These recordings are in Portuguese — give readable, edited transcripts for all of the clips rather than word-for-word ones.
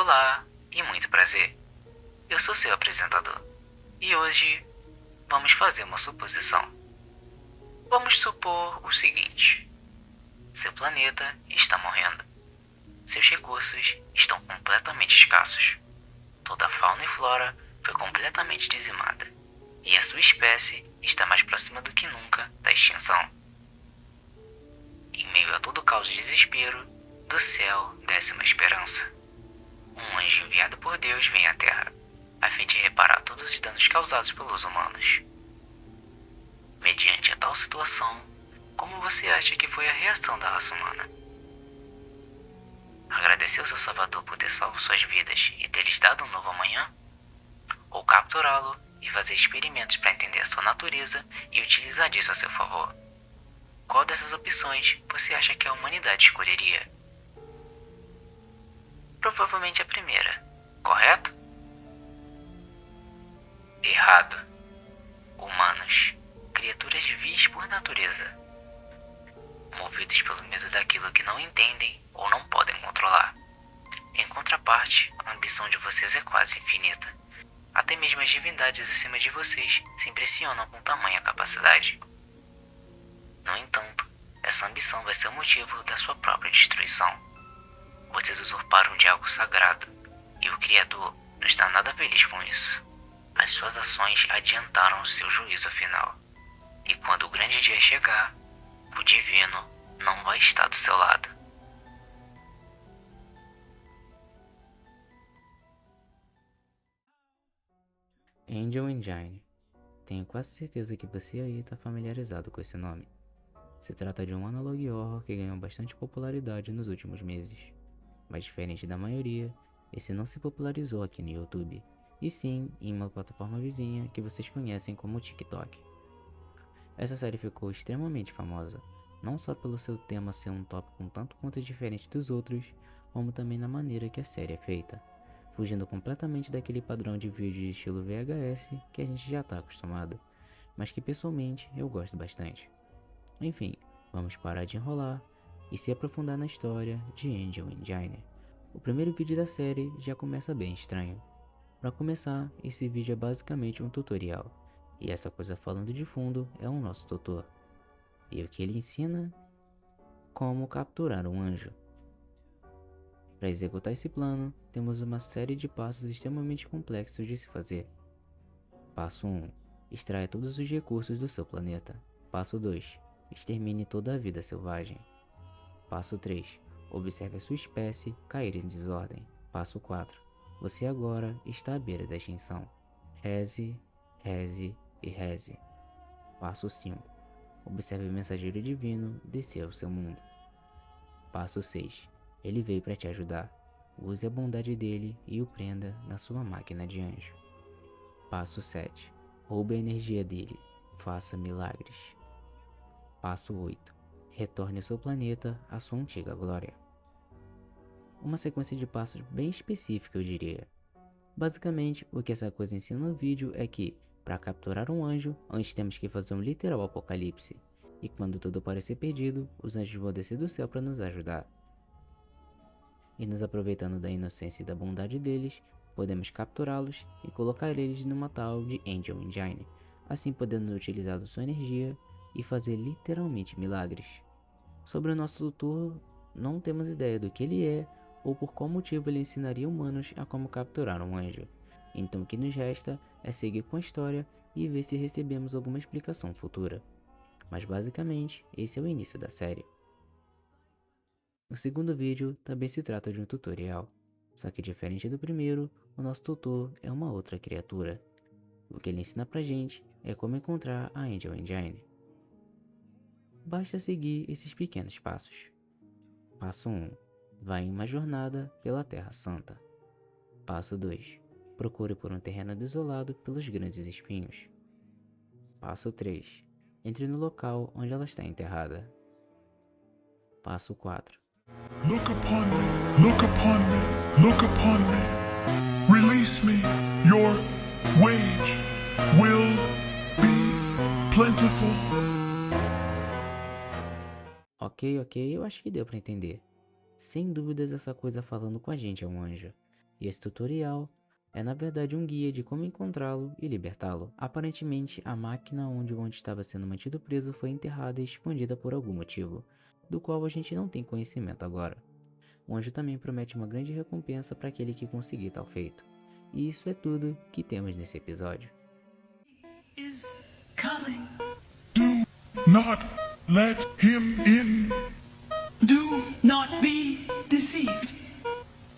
Olá e muito prazer. Eu sou seu apresentador e hoje vamos fazer uma suposição. Vamos supor o seguinte: seu planeta está morrendo. Seus recursos estão completamente escassos. Toda a fauna e flora foi completamente dizimada e a sua espécie está mais próxima do que nunca da extinção. Em meio a todo o caos e desespero, do céu desce uma esperança. Um anjo enviado por Deus vem à Terra, a fim de reparar todos os danos causados pelos humanos. Mediante a tal situação, como você acha que foi a reação da raça humana? Agradecer ao seu Salvador por ter salvo suas vidas e ter lhes dado um novo amanhã? Ou capturá-lo e fazer experimentos para entender a sua natureza e utilizar disso a seu favor? Qual dessas opções você acha que a humanidade escolheria? Provavelmente a primeira, correto? Errado. Humanos, criaturas vis por natureza, movidos pelo medo daquilo que não entendem ou não podem controlar. Em contraparte, a ambição de vocês é quase infinita. Até mesmo as divindades acima de vocês se impressionam com tamanha capacidade. No entanto, essa ambição vai ser o motivo da sua própria destruição. Vocês usurparam de algo sagrado, e o Criador não está nada feliz com isso. As suas ações adiantaram o seu juízo final. E quando o grande dia chegar, o divino não vai estar do seu lado. Angel Engine. Tenho quase certeza que você aí está familiarizado com esse nome. Se trata de um analog horror que ganhou bastante popularidade nos últimos meses. Mas diferente da maioria, esse não se popularizou aqui no YouTube, e sim em uma plataforma vizinha que vocês conhecem como TikTok. Essa série ficou extremamente famosa, não só pelo seu tema ser um tópico um tanto quanto diferente dos outros, como também na maneira que a série é feita, fugindo completamente daquele padrão de vídeo de estilo VHS que a gente já está acostumado, mas que pessoalmente eu gosto bastante. Enfim, vamos parar de enrolar e se aprofundar na história de Angel Engine. O primeiro vídeo da série já começa bem estranho. Para começar, esse vídeo é basicamente um tutorial, e essa coisa falando de fundo é o nosso tutor. E o que ele ensina? Como capturar um anjo. Para executar esse plano, temos uma série de passos extremamente complexos de se fazer. Passo 1. Extraia todos os recursos do seu planeta. Passo 2. Extermine toda a vida selvagem. Passo 3. Observe a sua espécie cair em desordem. Passo 4. Você agora está à beira da extinção. Reze, reze e reze. Passo 5. Observe o mensageiro divino descer ao seu mundo. Passo 6. Ele veio para te ajudar. Use a bondade dele e o prenda na sua máquina de anjo. Passo 7. Roube a energia dele. Faça milagres. Passo 8. Retorne ao seu planeta à sua antiga glória. Uma sequência de passos bem específica, eu diria. Basicamente, o que essa coisa ensina no vídeo é que, para capturar um anjo, antes temos que fazer um literal apocalipse. E quando tudo parecer perdido, os anjos vão descer do céu para nos ajudar. E nos aproveitando da inocência e da bondade deles, podemos capturá-los e colocar eles numa tal de Angel Engine, assim podendo utilizar sua energia e fazer literalmente milagres. Sobre o nosso tutor, não temos ideia do que ele é ou por qual motivo ele ensinaria humanos a como capturar um anjo. Então o que nos resta é seguir com a história e ver se recebemos alguma explicação futura. Mas basicamente, esse é o início da série. O segundo vídeo também se trata de um tutorial, só que diferente do primeiro, o nosso tutor é uma outra criatura. O que ele ensina pra gente é como encontrar a Angel Engine. Basta seguir esses pequenos passos. Passo 1. Vá em uma jornada pela Terra Santa. Passo 2. Procure por um terreno desolado pelos grandes espinhos. Passo 3. Entre no local onde ela está enterrada. Passo 4. Look upon me, look upon me, look upon me. Release me, your wage will be plentiful. Ok, eu acho que deu pra entender. Sem dúvidas essa coisa falando com a gente é um anjo. e esse tutorial é na verdade um guia de como encontrá-lo e libertá-lo. Aparentemente, a máquina onde o anjo estava sendo mantido preso foi enterrada e escondida por algum motivo, do qual a gente não tem conhecimento agora. O anjo também promete uma grande recompensa para aquele que conseguir tal feito. E isso é tudo que temos nesse episódio. Is coming. Do not let him in. Do not be deceived.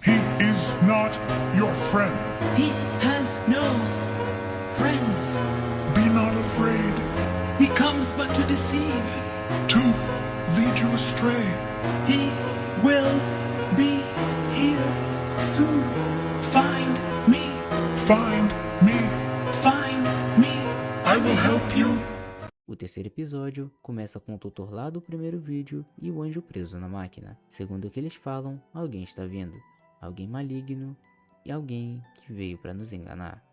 He is not your friend. He has no friends. Be not afraid He comes but to deceive. to lead you astray. He will be here soon. Find me. Find me. Find me. I will help you. O terceiro episódio começa com o tutor lá do primeiro vídeo e o anjo preso na máquina. Segundo o que eles falam, alguém está vindo. Alguém maligno e alguém que veio para nos enganar.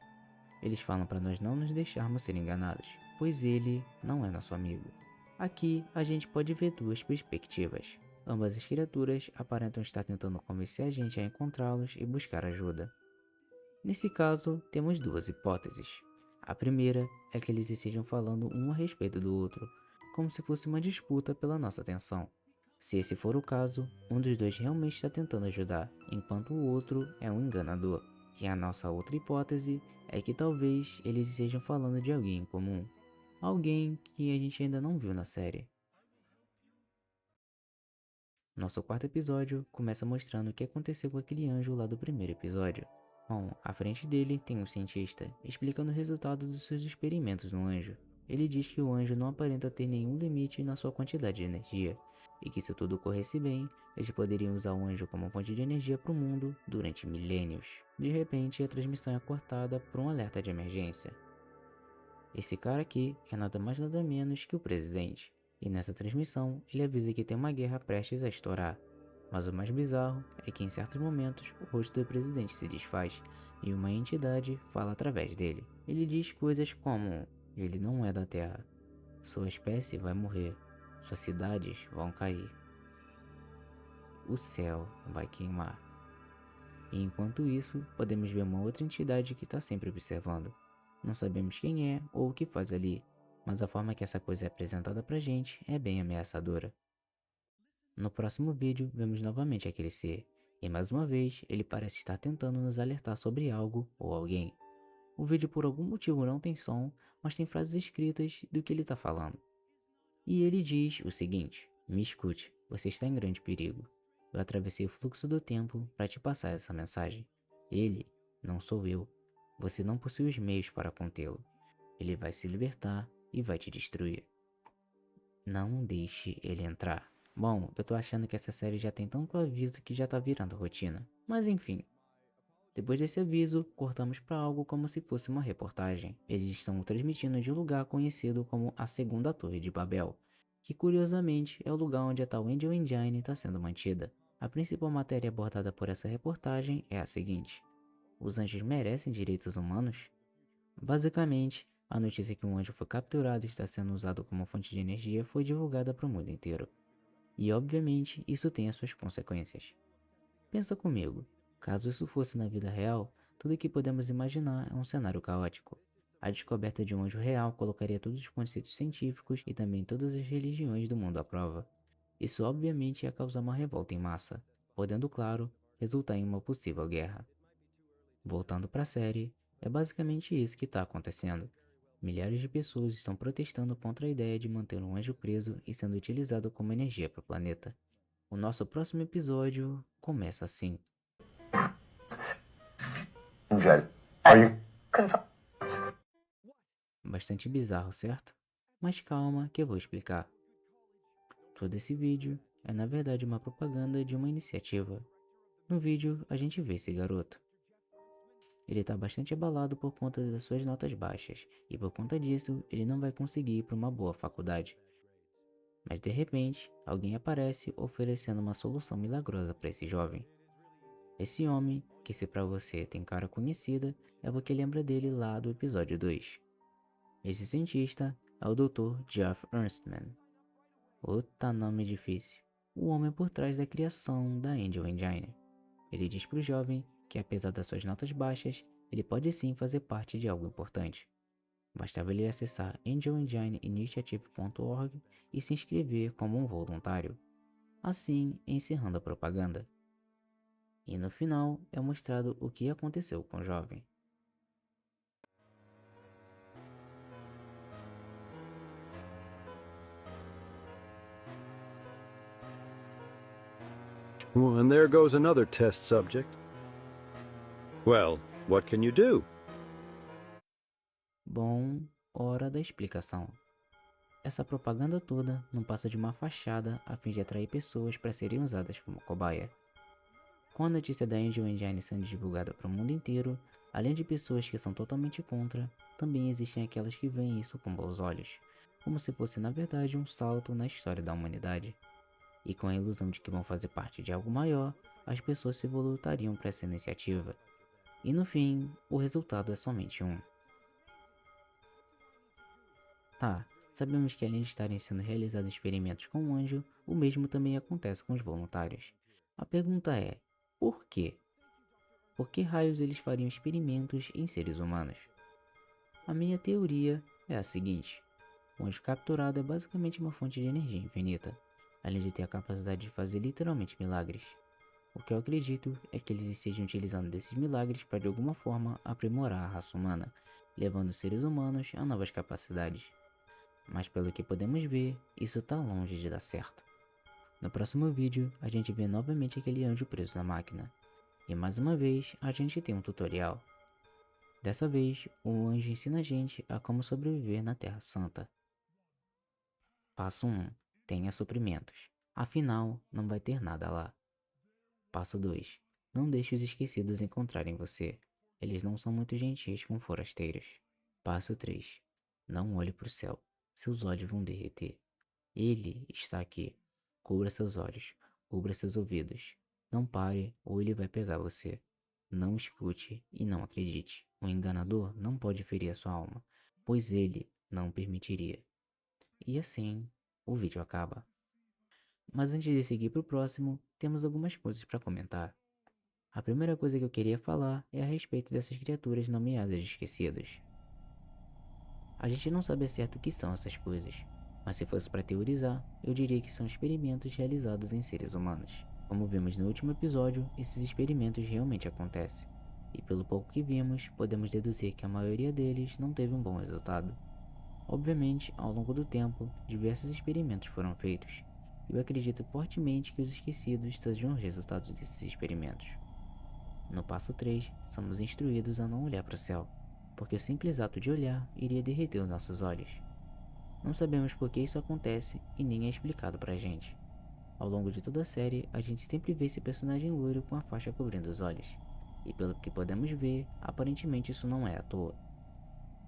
Eles falam para nós não nos deixarmos ser enganados, pois ele não é nosso amigo. Aqui a gente pode ver duas perspectivas. Ambas as criaturas aparentam estar tentando convencer a gente a encontrá-los e buscar ajuda. Nesse caso, temos duas hipóteses. A primeira é que eles estejam falando um a respeito do outro, como se fosse uma disputa pela nossa atenção. Se esse for o caso, um dos dois realmente está tentando ajudar, enquanto o outro é um enganador. E a nossa outra hipótese é que talvez eles estejam falando de alguém em comum, alguém que a gente ainda não viu na série. Nosso quarto episódio começa mostrando o que aconteceu com aquele anjo lá do primeiro episódio. Bom, à frente dele tem um cientista, explicando o resultado dos seus experimentos no anjo. Ele diz que o anjo não aparenta ter nenhum limite na sua quantidade de energia, e que se tudo corresse bem, eles poderiam usar o anjo como fonte de energia para o mundo durante milênios. De repente, a transmissão é cortada por um alerta de emergência. Esse cara aqui é nada mais nada menos que o presidente, e nessa transmissão ele avisa que tem uma guerra prestes a estourar. Mas o mais bizarro é que em certos momentos o rosto do presidente se desfaz e uma entidade fala através dele. Ele diz coisas como: ele não é da Terra, sua espécie vai morrer, suas cidades vão cair, o céu vai queimar. E enquanto isso, podemos ver uma outra entidade que está sempre observando. Não sabemos quem é ou o que faz ali, mas a forma que essa coisa é apresentada pra gente é bem ameaçadora. No próximo vídeo, vemos novamente aquele ser, e mais uma vez ele parece estar tentando nos alertar sobre algo ou alguém. O vídeo por algum motivo não tem som, mas tem frases escritas do que ele está falando. E ele diz o seguinte: me escute, você está em grande perigo. Eu atravessei o fluxo do tempo para te passar essa mensagem. Ele não sou eu. Você não possui os meios para contê-lo. Ele vai se libertar e vai te destruir. Não deixe ele entrar. Bom, eu tô achando que essa série já tem tanto aviso que já tá virando rotina. Mas enfim. Depois desse aviso, cortamos para algo como se fosse uma reportagem. Eles estão transmitindo de um lugar conhecido como a Segunda Torre de Babel, que curiosamente é o lugar onde a tal Angel Engine está sendo mantida. A principal matéria abordada por essa reportagem é a seguinte: os anjos merecem direitos humanos? Basicamente, a notícia que um anjo foi capturado e está sendo usado como fonte de energia foi divulgada para o mundo inteiro. E obviamente isso tem as suas consequências. Pensa comigo, caso isso fosse na vida real, tudo que podemos imaginar é um cenário caótico. A descoberta de um anjo real colocaria todos os conceitos científicos e também todas as religiões do mundo à prova. Isso obviamente ia causar uma revolta em massa, podendo, claro, resultar em uma possível guerra. Voltando para a série, é basicamente isso que está acontecendo. Milhares de pessoas estão protestando contra a ideia de manter um anjo preso e sendo utilizado como energia para o planeta. O nosso próximo episódio começa assim. Angel, are you Bastante bizarro, certo? Mas calma que eu vou explicar. Todo esse vídeo é na verdade uma propaganda de uma iniciativa. No vídeo a gente vê esse garoto. Ele está bastante abalado por conta das suas notas baixas, e por conta disso ele não vai conseguir ir para uma boa faculdade. Mas de repente, alguém aparece oferecendo uma solução milagrosa para esse jovem. Esse homem, que se para você tem cara conhecida, é porque lembra dele lá do episódio 2. Esse cientista é o Dr. Geoff Ernstman. Outra nome difícil. O homem por trás da criação da Angel Engine. Ele diz para o jovem que apesar das suas notas baixas, ele pode sim fazer parte de algo importante. Bastava ele acessar angelengineinitiative.org e se inscrever como um voluntário, assim encerrando a propaganda. E no final é mostrado o que aconteceu com o jovem. Well, and there goes another test subject. Well, what can you do? Bom, hora da explicação. Essa propaganda toda não passa de uma fachada a fim de atrair pessoas para serem usadas como cobaia. Com a notícia da Angel Engine sendo divulgada para o mundo inteiro, além de pessoas que são totalmente contra, também existem aquelas que veem isso com bons olhos, como se fosse na verdade um salto na história da humanidade. E com a ilusão de que vão fazer parte de algo maior, as pessoas se voluntariam para essa iniciativa. E no fim, o resultado é somente um. Tá, sabemos que além de estarem sendo realizados experimentos com o anjo, o mesmo também acontece com os voluntários. A pergunta é, por quê? Por que raios eles fariam experimentos em seres humanos? A minha teoria é a seguinte: o anjo capturado é basicamente uma fonte de energia infinita, além de ter a capacidade de fazer literalmente milagres. O que eu acredito é que eles estejam utilizando desses milagres para de alguma forma aprimorar a raça humana, levando os seres humanos a novas capacidades. Mas pelo que podemos ver, isso tá longe de dar certo. No próximo vídeo, a gente vê novamente aquele anjo preso na máquina. E mais uma vez, a gente tem um tutorial. Dessa vez, o anjo ensina a gente a como sobreviver na Terra Santa. Passo 1. Tenha suprimentos. Afinal, não vai ter nada lá. Passo 2. Não deixe os esquecidos encontrarem você. Eles não são muito gentis com forasteiros. Passo 3. Não olhe para o céu. Seus olhos vão derreter. Ele está aqui. Cubra seus olhos. Cubra seus ouvidos. Não pare ou ele vai pegar você. Não escute e não acredite. O enganador não pode ferir a sua alma, pois ele não permitiria. E assim, o vídeo acaba. Mas antes de seguir para o próximo, temos algumas coisas para comentar. A primeira coisa que eu queria falar é a respeito dessas criaturas nomeadas de esquecidos. A gente não sabe a certo o que são essas coisas, mas se fosse para teorizar, eu diria que são experimentos realizados em seres humanos. Como vimos no último episódio, esses experimentos realmente acontecem, e pelo pouco que vimos, podemos deduzir que a maioria deles não teve um bom resultado. Obviamente, ao longo do tempo, diversos experimentos foram feitos, e eu acredito fortemente que os esquecidos sejam os resultados desses experimentos. No passo 3, somos instruídos a não olhar para o céu, porque o simples ato de olhar iria derreter os nossos olhos. Não sabemos por que isso acontece e nem é explicado pra gente. Ao longo de toda a série, a gente sempre vê esse personagem loiro com a faixa cobrindo os olhos, e pelo que podemos ver, aparentemente isso não é à toa.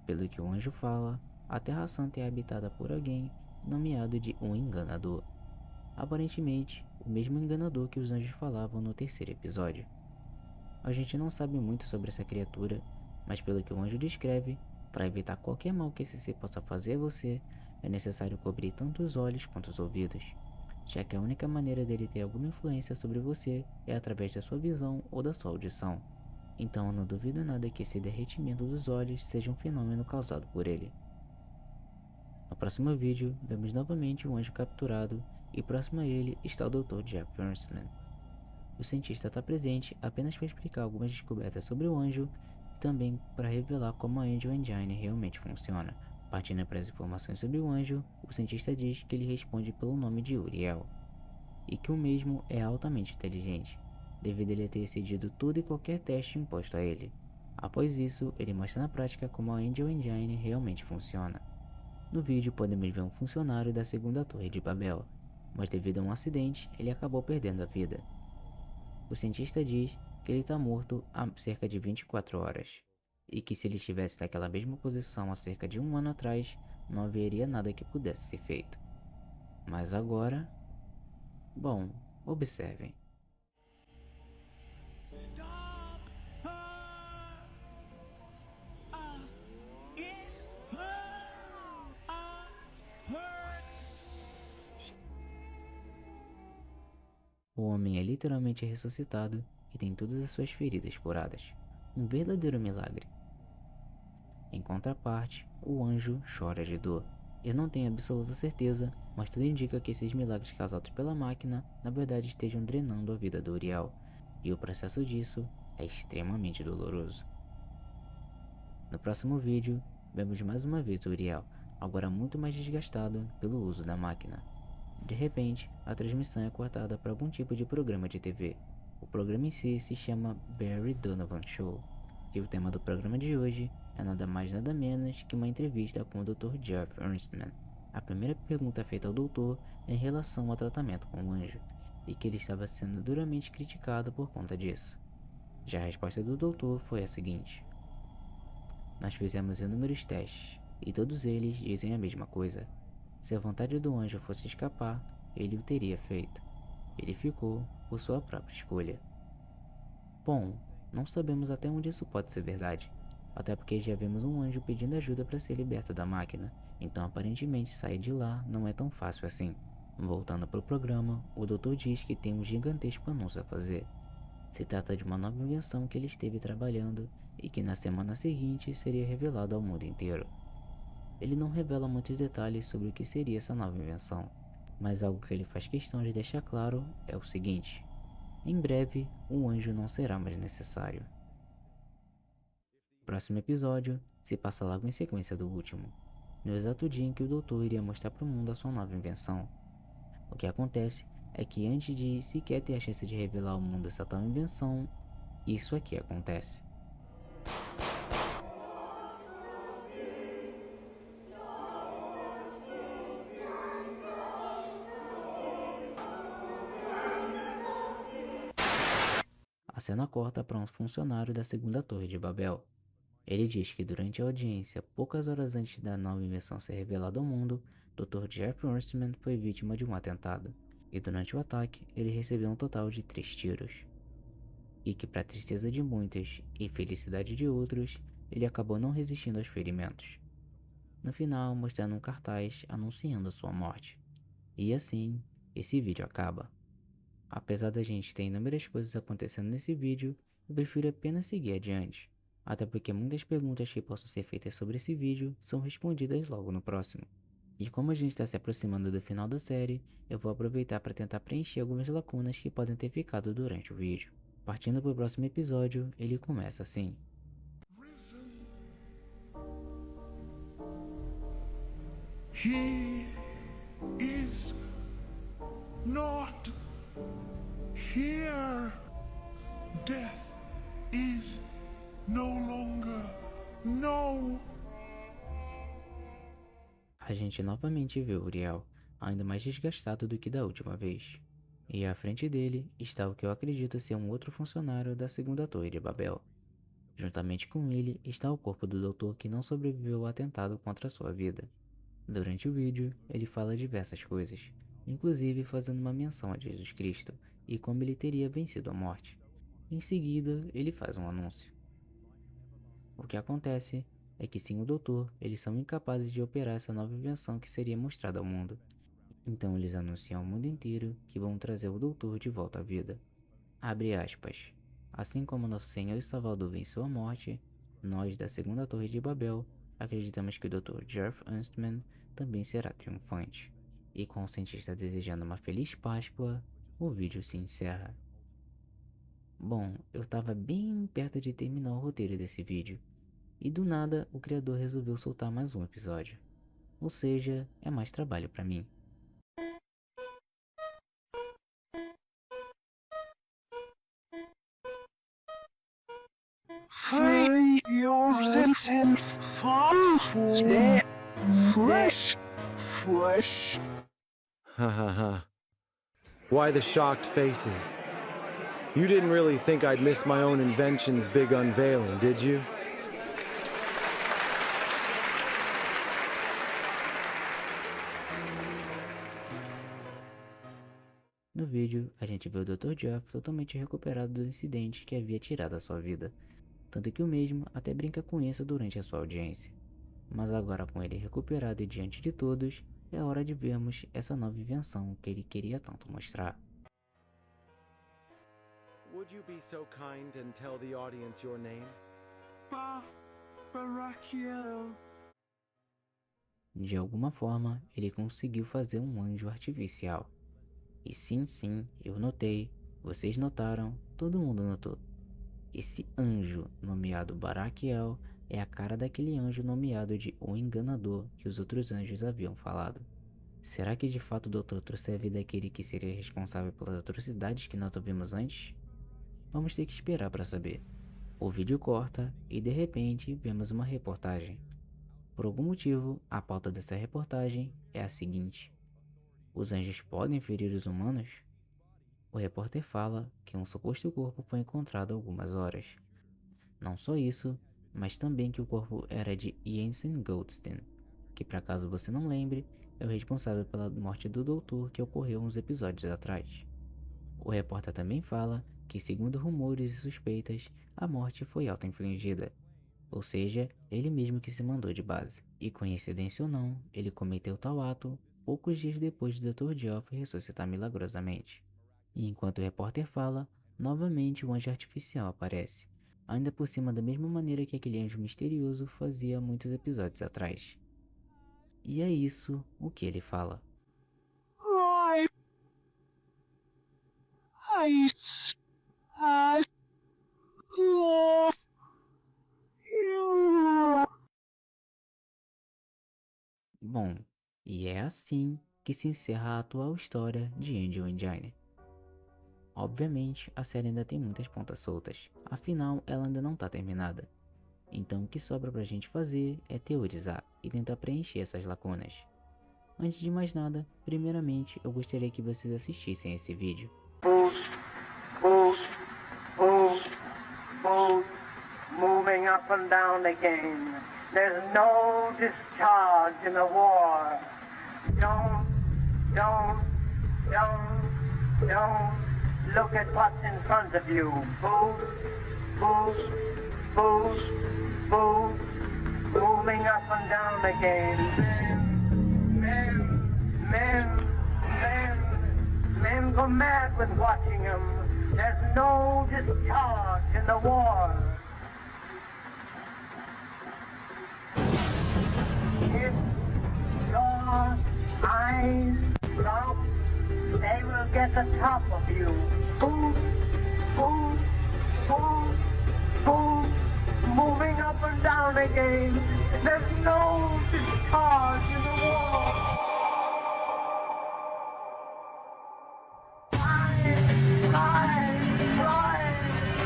Pelo que o anjo fala, a Terra Santa é habitada por alguém nomeado de um enganador. Aparentemente, o mesmo enganador que os anjos falavam no terceiro episódio. A gente não sabe muito sobre essa criatura, mas pelo que o anjo descreve, para evitar qualquer mal que esse ser possa fazer a você, é necessário cobrir tanto os olhos quanto os ouvidos, já que a única maneira dele ter alguma influência sobre você é através da sua visão ou da sua audição. Então eu não duvido nada que esse derretimento dos olhos seja um fenômeno causado por ele. No próximo vídeo, vemos novamente o anjo capturado e próximo a ele está o Dr. Jeff Bernstein. O cientista está presente apenas para explicar algumas descobertas sobre o anjo e também para revelar como a Angel Engine realmente funciona. Partindo para as informações sobre o anjo, o cientista diz que ele responde pelo nome de Uriel, e que o mesmo é altamente inteligente, devido a ele ter excedido todo e qualquer teste imposto a ele. Após isso, ele mostra na prática como a Angel Engine realmente funciona. No vídeo podemos ver um funcionário da segunda torre de Babel, mas devido a um acidente, ele acabou perdendo a vida. O cientista diz que ele está morto há cerca de 24 horas, e que se ele estivesse naquela mesma posição há cerca de um ano atrás, não haveria nada que pudesse ser feito. Mas agora... Bom, observem. Stop her! It hurts! O homem é literalmente ressuscitado e tem todas as suas feridas curadas. Um verdadeiro milagre. Em contraparte, o anjo chora de dor. Eu não tenho absoluta certeza, mas tudo indica que esses milagres causados pela máquina na verdade estejam drenando a vida do Uriel, e o processo disso é extremamente doloroso. No próximo vídeo, vemos mais uma vez o Uriel, agora muito mais desgastado pelo uso da máquina. De repente, a transmissão é cortada para algum tipo de programa de TV. O programa em si se chama Barry Donovan Show, e o tema do programa de hoje é nada mais nada menos que uma entrevista com o Dr. Jeff Ernstman. A primeira pergunta feita ao doutor é em relação ao tratamento com o anjo, e que ele estava sendo duramente criticado por conta disso. Já a resposta do doutor foi a seguinte: nós fizemos inúmeros testes, e todos eles dizem a mesma coisa. Se a vontade do anjo fosse escapar, ele o teria feito. Ele ficou por sua própria escolha. Bom, não sabemos até onde isso pode ser verdade, até porque já vimos um anjo pedindo ajuda para ser liberto da máquina, então aparentemente sair de lá não é tão fácil assim. Voltando para o programa, o doutor diz que tem um gigantesco anúncio a fazer. Se trata de uma nova invenção que ele esteve trabalhando e que na semana seguinte seria revelado ao mundo inteiro. Ele não revela muitos detalhes sobre o que seria essa nova invenção, mas algo que ele faz questão de deixar claro é o seguinte: em breve, um anjo não será mais necessário. O próximo episódio se passa logo em sequência do último, no exato dia em que o doutor iria mostrar para o mundo a sua nova invenção. O que acontece é que antes de sequer ter a chance de revelar ao mundo essa tal invenção, isso aqui acontece. A cena corta para um funcionário da segunda torre de Babel. Ele diz que durante a audiência, poucas horas antes da nova invenção ser revelada ao mundo, Dr. Jeff Ernstman foi vítima de um atentado, e durante o ataque ele recebeu um total de 3 tiros. E que, para tristeza de muitos e felicidade de outros, ele acabou não resistindo aos ferimentos. No final, mostrando um cartaz anunciando sua morte. E assim, esse vídeo acaba. Apesar da gente ter inúmeras coisas acontecendo nesse vídeo, eu prefiro apenas seguir adiante, até porque muitas perguntas que possam ser feitas sobre esse vídeo são respondidas logo no próximo. E como a gente está se aproximando do final da série, eu vou aproveitar para tentar preencher algumas lacunas que podem ter ficado durante o vídeo. Partindo para o próximo episódio, ele começa assim. Risen. He is not here. Death is no longer. No. A gente novamente vê o Uriel, ainda mais desgastado do que da última vez. E à frente dele está o que eu acredito ser um outro funcionário da segunda torre de Babel. Juntamente com ele está o corpo do doutor que não sobreviveu ao atentado contra sua vida. Durante o vídeo, ele fala diversas coisas, inclusive fazendo uma menção a Jesus Cristo e como ele teria vencido a morte. Em seguida, ele faz um anúncio. O que acontece é que sem o doutor, eles são incapazes de operar essa nova invenção que seria mostrada ao mundo. Então eles anunciam ao mundo inteiro que vão trazer o doutor de volta à vida. Abre aspas. Assim como nosso Senhor e Salvador venceu a morte, nós da segunda torre de Babel acreditamos que o Dr. Jeff Ernstman também será triunfante. E com o cientista desejando uma feliz Páscoa, o vídeo se encerra. Bom, eu tava bem perto de terminar o roteiro desse vídeo, e do nada o criador resolveu soltar mais um episódio. Ou seja, é mais trabalho pra mim. Free yourself from the flesh. Ha ha ha. Why the shocked faces? You didn't really think I'd miss my own invention's big unveiling, did you? No vídeo, a gente vê o Dr. Jeff totalmente recuperado do incidente que havia tirado a sua vida, tanto que o mesmo até brinca com isso durante a sua audiência. Mas agora com ele recuperado e diante de todos, é hora de vermos essa nova invenção que ele queria tanto mostrar. Would Would you be so kind and tell the audience your name? Barakiel. De alguma forma, ele conseguiu fazer um anjo artificial. E sim, eu notei, vocês notaram, todo mundo notou. Esse anjo nomeado Barakiel é a cara daquele anjo nomeado de O Enganador que os outros anjos haviam falado. Será que de fato o Dr. trouxe a vida daquele que seria responsável pelas atrocidades que nós ouvimos antes? Vamos ter que esperar para saber. O vídeo corta e de repente vemos uma reportagem. Por algum motivo, a pauta dessa reportagem é a seguinte: os anjos podem ferir os humanos? O repórter fala que um suposto corpo foi encontrado há algumas horas. Não só isso, mas também que o corpo era de Jensen Goldstein, que, para caso você não lembre, é o responsável pela morte do doutor que ocorreu uns episódios atrás. O repórter também fala que, segundo rumores e suspeitas, a morte foi auto-infligida, ou seja, ele mesmo que se mandou de base. E coincidência ou não, ele cometeu tal ato poucos dias depois do Dr. Geoffrey ressuscitar milagrosamente. E enquanto o repórter fala, novamente o anjo artificial aparece, ainda por cima da mesma maneira que aquele anjo misterioso fazia muitos episódios atrás. E é isso o que ele fala. I love you. Bom, e é assim que se encerra a atual história de Angel Engine. Obviamente, a série ainda tem muitas pontas soltas, afinal ela ainda não está terminada. Então o que sobra pra gente fazer é teorizar e tentar preencher essas lacunas. Antes de mais nada, primeiramente eu gostaria que vocês assistissem esse vídeo. Moving up and down again. There's no discharge in the war. Don't look at what's in front of you. Moving up and down again. Men go mad with watching them. There's no discharge in the war. If your eyes drop, they will get the top of you. Boom. Moving up and down again. There's no discharge in the war.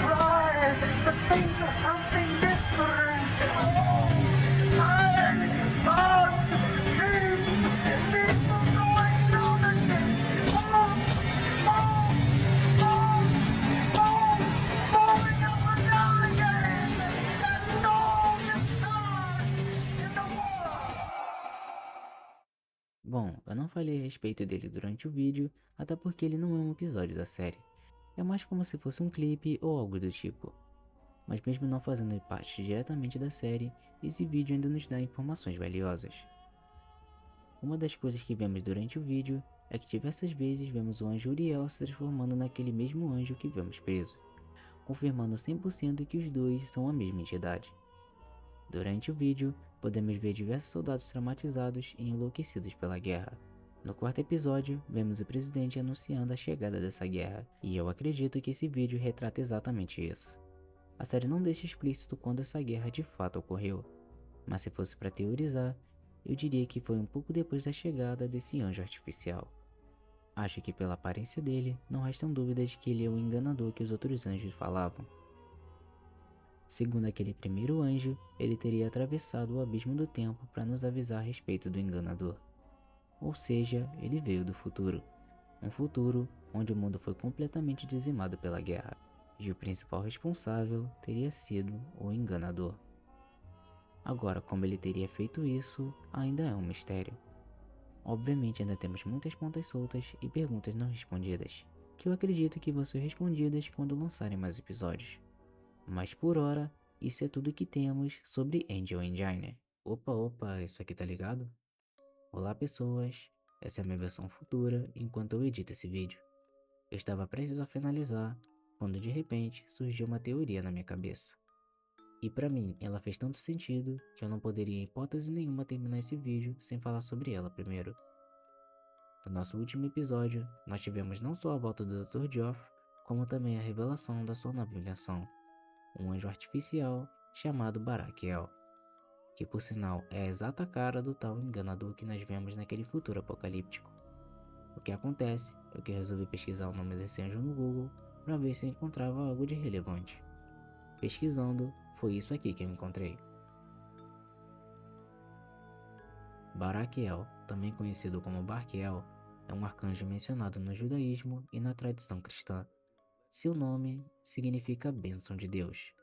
Rise, but think of something different. People going down again. Moving up and down again. There's no discharge in the war. Bom, eu não falei a respeito dele durante o vídeo, até porque ele não é um episódio da série. É mais como se fosse um clipe ou algo do tipo. Mas mesmo não fazendo parte diretamente da série, esse vídeo ainda nos dá informações valiosas. Uma das coisas que vemos durante o vídeo é que diversas vezes vemos o anjo Uriel se transformando naquele mesmo anjo que vemos preso, confirmando 100% que os dois são a mesma entidade. Durante o vídeo, podemos ver diversos soldados traumatizados e enlouquecidos pela guerra. No quarto episódio, vemos o presidente anunciando a chegada dessa guerra, e eu acredito que esse vídeo retrata exatamente isso. A série não deixa explícito quando essa guerra de fato ocorreu, mas se fosse para teorizar, eu diria que foi um pouco depois da chegada desse anjo artificial. Acho que pela aparência dele, não restam dúvidas que ele é o enganador que os outros anjos falavam. Segundo aquele primeiro anjo, ele teria atravessado o abismo do tempo para nos avisar a respeito do enganador. Ou seja, ele veio do futuro. Um futuro onde o mundo foi completamente dizimado pela guerra, e o principal responsável teria sido o enganador. Agora, como ele teria feito isso, ainda é um mistério. Obviamente ainda temos muitas pontas soltas e perguntas não respondidas, que eu acredito que vão ser respondidas quando lançarem mais episódios. Mas por hora, isso é tudo que temos sobre Angel Engine. Opa, isso aqui tá ligado? Olá pessoas, essa é a minha versão futura enquanto eu edito esse vídeo. Eu estava prestes a finalizar, quando de repente surgiu uma teoria na minha cabeça. E pra mim, ela fez tanto sentido que eu não poderia em hipótese nenhuma terminar esse vídeo sem falar sobre ela primeiro. No nosso último episódio, nós tivemos não só a volta do Dr. Geoff, como também a revelação da sua nova invenção, um anjo artificial chamado Barakiel, que por sinal é a exata cara do tal enganador que nós vemos naquele futuro apocalíptico. O que acontece é que eu resolvi pesquisar o nome desse anjo no Google para ver se eu encontrava algo de relevante. Pesquisando, foi isso aqui que eu encontrei. Barakiel, também conhecido como Barquiel, é um arcanjo mencionado no judaísmo e na tradição cristã. Seu nome significa bênção de Deus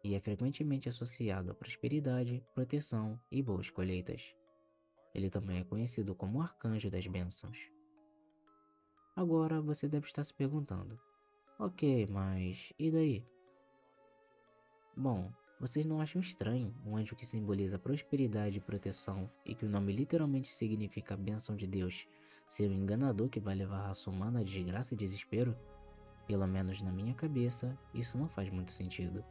e é frequentemente associado à prosperidade, proteção e boas colheitas. Ele também é conhecido como o arcanjo das bênçãos. Agora você deve estar se perguntando, ok, mas e daí? Bom, vocês não acham estranho um anjo que simboliza prosperidade e proteção e que o nome literalmente significa bênção de Deus ser um enganador que vai levar a raça humana a desgraça e desespero? Pelo menos na minha cabeça, isso não faz muito sentido.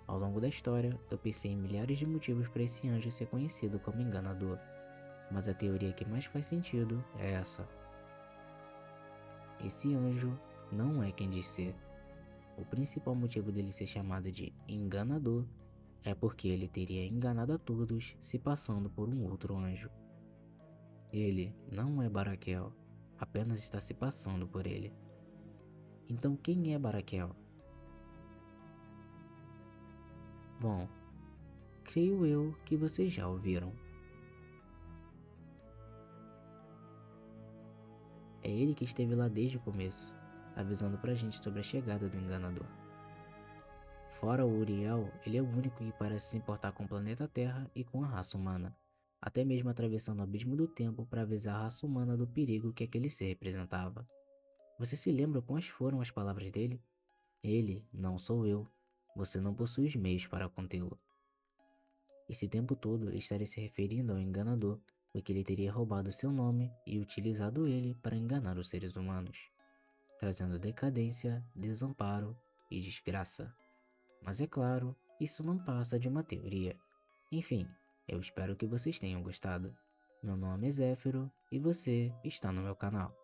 Ao longo da história, eu pensei em milhares de motivos para esse anjo ser conhecido como enganador, mas a teoria que mais faz sentido é essa. Esse anjo não é quem diz ser. O principal motivo dele ser chamado de enganador é porque ele teria enganado a todos se passando por um outro anjo. Ele não é Barakiel, apenas está se passando por ele. Então quem é Barakiel? Bom, creio eu que vocês já ouviram. É ele que esteve lá desde o começo, avisando pra gente sobre a chegada do enganador. Fora o Uriel, ele é o único que parece se importar com o planeta Terra e com a raça humana, até mesmo atravessando o abismo do tempo para avisar a raça humana do perigo que aquele ser representava. Você se lembra quais foram as palavras dele? Ele, não sou eu. Você não possui os meios para contê-lo. Esse tempo todo ele estaria se referindo ao enganador, porque ele teria roubado seu nome e utilizado ele para enganar os seres humanos, trazendo decadência, desamparo e desgraça. Mas é claro, isso não passa de uma teoria. Enfim, eu espero que vocês tenham gostado. Meu nome é Zéfiro e você está no meu canal.